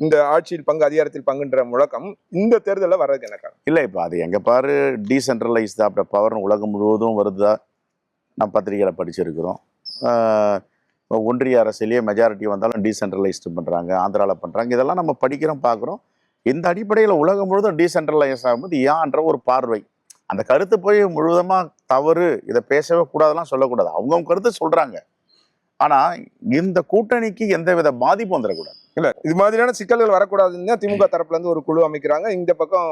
இந்த ஆட்சியில் பங்கு அதிகாரத்தில் பங்குன்ற முழக்கம் இந்த தேர்தலில் வர்றதுக்கு என்ன காரணம்? இல்லை, இப்போ அது எங்கே பாரு டீசென்ட்ரலைஸ்ட் ஆஃப் த பவர்னு உலகம் முழுவதும் வருதா நம்ம பத்திரிகையில் படிச்சிருக்கிறோம். ஒன்றிய அரசியலேயே மெஜாரிட்டி வந்தாலும் டீசென்ட்ரலைஸ்டு பண்ணுறாங்க, ஆந்திராவில் பண்ணுறாங்க, இதெல்லாம் நம்ம படிக்கிறோம் பார்க்குறோம். இந்த அடிப்படையில் உலகம் முழுவதும் டீசென்ட்ரலைஸ் ஆகும்போது ஏன்ற ஒரு பார்வை, அந்த கருத்து போய் முழுவதுமாக தவறு, இதை பேசவே கூடாதெல்லாம் சொல்லக்கூடாது, அவங்கவுங்க கருத்து சொல்கிறாங்க. ஆனால் இந்த கூட்டணிக்கு எந்த வித பாதிப்பும் வந்துடக்கூடாது. இல்லை, இது மாதிரியான சிக்கல்கள் வரக்கூடாதுன்னு திமுக தரப்புல இருந்து ஒரு குழு அமைக்கிறாங்க, இந்த பக்கம்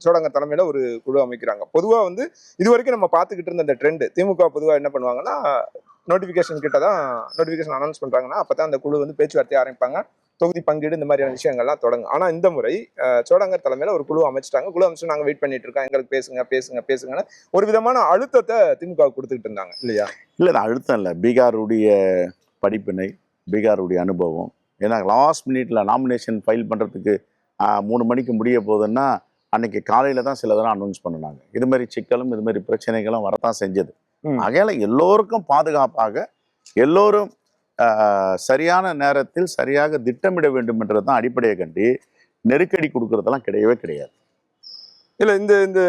சோடங்க தலைமையில ஒரு குழு அமைக்கிறாங்க. பொதுவாக வந்து இது வரைக்கும் நம்ம பார்த்துக்கிட்டு இருந்த இந்த ட்ரெண்ட், திமுக பொதுவாக என்ன பண்ணுவாங்கன்னா நோட்டிஃபிகேஷன் கிட்ட தான் நோட்டிஃபிகேஷன் அனௌன்ஸ் பண்ணுறாங்கன்னா அப்போ தான் அந்த குழு வந்து பேச்சுவார்த்தையை ஆரம்பிப்பாங்க, தொகுதி பங்கீடு இந்த மாதிரியான விஷயங்கள்லாம் தொடங்கும். ஆனால் இந்த முறை சோடங்கர் தலைமையில் ஒரு குழு அமைச்சிட்டாங்க. குழு அமைச்சு நாங்கள் வெயிட் பண்ணிட்டு இருக்கோம், எங்களுக்கு பேசுங்க பேசுங்க பேசுங்கன்னு ஒரு விதமான அழுத்தத்தை திமுக கொடுத்துக்கிட்டு இருந்தாங்க இல்லையா? இல்லை, அது அழுத்தம் இல்லை, பீகாருடைய படிப்பினை, பீகாருடைய அனுபவம். ஏன்னா லாஸ்ட் மினிட்ல நாமினேஷன் ஃபைல் பண்ணுறதுக்கு 3 மணிக்கு முடிய போகுதுன்னா அன்னைக்கு காலையில் தான் சிலதெல்லாம் அனௌன்ஸ் பண்ணினாங்க. இது மாதிரி சிக்கலும் இது மாதிரி பிரச்சனைகளும் வரத்தான் செஞ்சது. ஆகையால எல்லோருக்கும் பாதுகாப்பாக, எல்லோரும் சரியான நேரத்தில் சரியாக திட்டமிட வேண்டும் என்றது தான் அடிப்படையை கண்டி நெருக்கடி கொடுக்கறதெல்லாம் கிடையவே கிடையாது. இல்லை, இந்த இந்த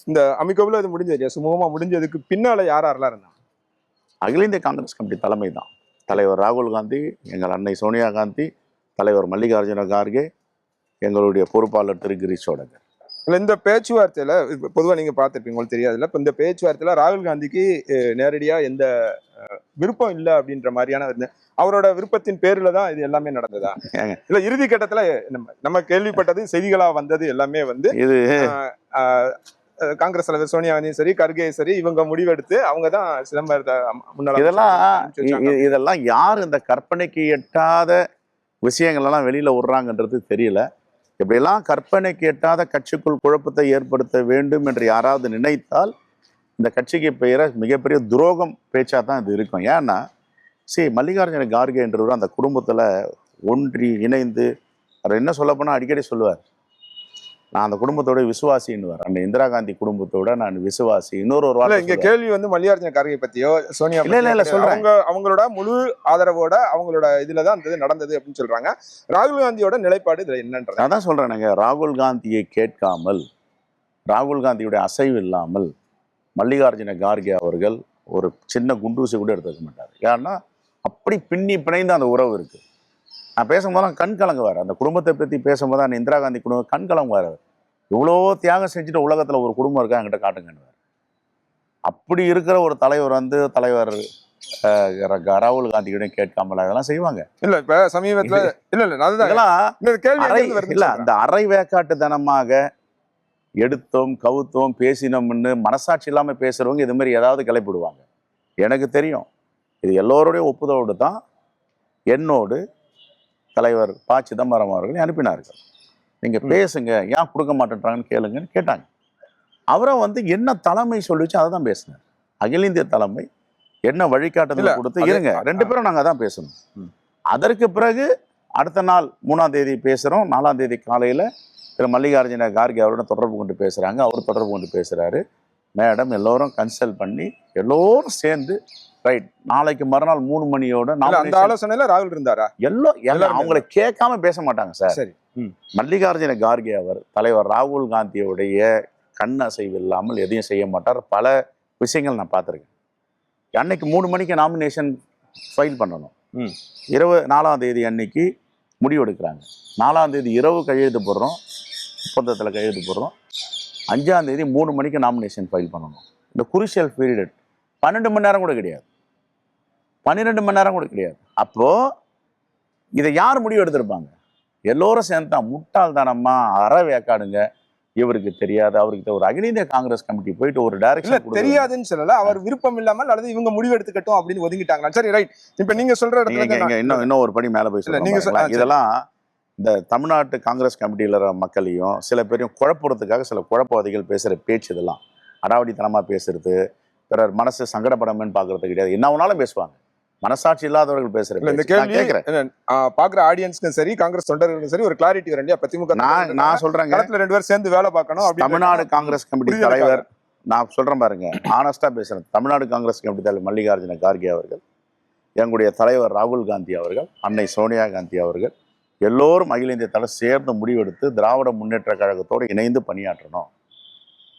இந்த அமிகோவில் அது முடிஞ்சது இல்லையா? சுமூகமாக முடிஞ்சதுக்கு பின்னால யாரெல்லாம் இருந்தாங்க? அகில இந்திய காங்கிரஸ் கமிட்டி தலைமை தான். தலைவர் ராகுல் காந்தி, எங்கள் அன்னை சோனியா காந்தி, தலைவர் மல்லிகார்ஜுன கார்கே, எங்களுடைய பொறுப்பாளர் திரு கிரீஷ் சோடங்கர். இல்லை, இந்த பேச்சுவார்த்தையில் பொதுவாக நீங்கள் பார்த்துருப்பீங்க, உங்களுக்கு தெரியாதுல்ல, இப்போ இந்த பேச்சுவார்த்தையில் ராகுல் காந்திக்கு நேரடியாக எந்த விருப்பம் இல்லை அப்படின்ற மாதிரியான அவரோட விருப்பத்தின் பேரில் தான் இது எல்லாமே நடந்ததா? இல்லை, இறுதி கட்டத்தில் நம்ம கேள்விப்பட்டது, செய்திகளாக வந்தது எல்லாமே வந்து இது காங்கிரஸ் தலைவர் சோனியா காந்தியும் சரி, கர்கே சரி, இவங்க முடிவெடுத்து அவங்க தான் சிதம்பரத்தை முன்னாள் இதெல்லாம் யார் இந்த கற்பனைக்கு எட்டாத விஷயங்கள் எல்லாம் வெளியில விடுறாங்கன்றது தெரியல. இப்படியெல்லாம் கற்பனைக்கு எட்டாத கட்சிக்குள் குழப்பத்தை ஏற்படுத்த வேண்டும் என்று யாராவது நினைத்தால் இந்த கட்சிக்கு பெயர மிகப்பெரிய துரோகம் பேச்சா தான் இது இருக்கும். ஏன்னா மல்லிகார்ஜுன கார்கே என்றவர் அந்த குடும்பத்துல ஒன்றி இணைந்து அவர் என்ன சொல்ல போனா அடிக்கடி சொல்லுவார், நான் அந்த குடும்பத்தோட விசுவாசின்னுவார். அந்த இந்திரா காந்தி குடும்பத்தோட நான் விசுவாசி. இன்னொரு இங்க கேள்வி வந்து மல்லிகார்ஜுன கார்கே பத்தியோ சோனியா இல்ல சொல்றாங்க, அவங்களோட முழு ஆதரவோட அவங்களோட இதுலதான் நடந்தது அப்படின்னு சொல்றாங்க. ராகுல் காந்தியோட நிலைப்பாடு இதுல என்னன்றது அதான் சொல்றேன். ராகுல் காந்தியை கேட்காமல், ராகுல் காந்தியுடைய அசைவு இல்லாமல் மல்லிகார்ஜுன கார்கே அவர்கள் ஒரு சின்ன குண்டூசி கூட எடுத்துக்க மாட்டார். ஏன்னா அப்படி பின்னி பிணைந்து அந்த உறவு இருக்கு. நான் பேசும்போதெல்லாம் கண் கலங்குவார். அந்த குடும்பத்தை பற்றி பேசும்போது அந்த இந்திரா காந்தி குடும்பம் கண் கலங்குவார். இவ்வளோ தியாகம் செஞ்சுட்டு உலகத்தில் ஒரு குடும்பம் இருக்கா என்கிட்ட காட்டுங்கன்னுவார். அப்படி இருக்கிற ஒரு தலைவர் வந்து தலைவர் ராகுல் காந்தியோட கேட்காமல் அதெல்லாம் செய்வாங்க. இல்ல, இப்ப சமீபத்துல இல்ல அந்த அரை வேக்காட்டுத்தனமாக எடுத்தோம் கவுத்தோம் பேசினோம்னு மனசாட்சி இல்லாம பேசுறவங்க இது மாதிரி ஏதாவது கிளப்பிடுவாங்க. எனக்கு தெரியும், இது எல்லோருடைய ஒப்புதலோடு தான் என்னோடு தலைவர் ப. சிதம்பரம் அவர்களை அனுப்பினார்கள். நீங்க பேசுங்க, ஏன் கொடுக்க மாட்டேன்றாங்கன்னு கேளுங்கன்னு கேட்டாங்க. அவரை வந்து என்ன தலைமை சொல்லிச்சு அதை தான் பேசினார். அகில இந்திய தலைமை என்ன வழிகாட்டுதல் கொடுத்து இருங்க 2 பேரும் நாங்கள் தான் பேசணும். அதற்கு பிறகு அடுத்த நாள் 3ஆம் தேதி பேசுகிறோம். 4ஆம் தேதி காலையில் திரு மல்லிகார்ஜுன கார்கே அவரோட தொடர்பு கொண்டு பேசுகிறாங்க. அவர் தொடர்பு கொண்டு பேசுகிறாரு. மேடம் எல்லோரும் கன்சல்ட் பண்ணி எல்லோரும் சேர்ந்து ரைட் நாளைக்கு மறுநாள் 3 மணியோட அந்த ஆலோசனையில ராகுல் இருந்தாரா? எல்லாம் அவங்களை கேட்காம பேச மாட்டாங்க சார். சரி, மல்லிகார்ஜுன கார்கே அவர் தலைவர் ராகுல் காந்தியோடைய கண் அசைவு இல்லாமல் எதையும் செய்ய மாட்டார். பல விஷயங்கள் நான் பார்த்துருக்கேன். அன்னைக்கு 3 மணிக்கு நாமினேஷன் ஃபைல் பண்ணணும். 4ஆம் தேதி அன்னைக்கு முடிவெடுக்கிறாங்க. 4ஆம் தேதி இரவு கையெழுத்து போடுறோம், ஒப்பந்தத்தில் கையெழுத்து போடுறோம். 5ஆம் தேதி 3 மணிக்கு நாமினேஷன் ஃபைல் பண்ணணும். இந்த குருஷியல் பீரியட் 12 மணி நேரம் கூட கிடையாது, 12 மணி நேரம் கூட கிடையாது. அப்போ இதை யார் முடிவு எடுத்திருப்பாங்க? எல்லோரும் சேர்ந்து தான் முட்டாள்தானம்மா அற வேக்காடுங்க, இவருக்கு தெரியாது அவருக்கு ஒரு அகில இந்திய காங்கிரஸ் கமிட்டி போயிட்டு ஒரு டைரக்ஷன் தெரியாதுன்னு சொல்லல, அவர் விருப்பம் இல்லாமல் அல்லது இவங்க முடிவு எடுத்துக்கட்டும் அப்படின்னு ஒதுங்கிட்டாங்க. சரி ரைட். இப்ப நீங்க சொல்ற இடத்துல இன்னும் ஒரு படி மேல போய் சொல்லுங்க. இதெல்லாம் இந்த தமிழ்நாட்டு காங்கிரஸ் கமிட்டியில மக்களையும் சில பேரையும் குழப்பறதுக்காக சில குழப்பவாதிகள் பேசுற பேச்சு, இதெல்லாம் அடாவடித்தனமா பேசுறது, பிறர் மனசு சங்கடப்படாமன்னு பாக்குறது கிடையாது. என்ன வேணாலும் பேசுவாங்க. மனசாட்சி இல்லாதவர்கள் பேசுறேன். இந்த கேள்வி பாக்குற ஆடியன்ஸ்க்கும் சரி காங்கிரஸ் தொண்டர்களுக்கும் சரி ஒரு கிளாரிட்டி வரண்டியா? திமுக நான் சொல்றேன், 2 பேர் சேர்ந்து வேலை பார்க்கணும். தமிழ்நாடு காங்கிரஸ் கமிட்டி தலைவர் நான் சொல்றேன் பாருங்க, ஆனஸ்டா பேசுறேன். தமிழ்நாடு காங்கிரஸ் கமிட்டி தலைவர் மல்லிகார்ஜுன கார்கே அவர்கள், எங்களுடைய தலைவர் ராகுல் காந்தி அவர்கள், அன்னை சோனியா காந்தி அவர்கள், எல்லோரும் அகில இந்திய தலை சேர்ந்து முடிவெடுத்து திராவிட முன்னேற்ற கழகத்தோடு இணைந்து பணியாற்றணும்.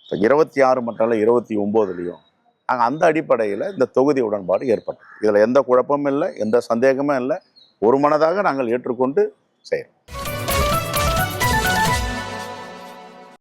இப்போ 26 மட்டும் இல்லை, 29லையும் நாங்கள் அந்த அடிப்படையில் இந்த தொகுதி உடன்பாடு ஏற்பட்டது. இதில் எந்த குழப்பமும் இல்லை, எந்த சந்தேகமும் இல்லை. ஒரு மனதாக நாங்கள் ஏற்றுக்கொண்டு செய்கிறோம்.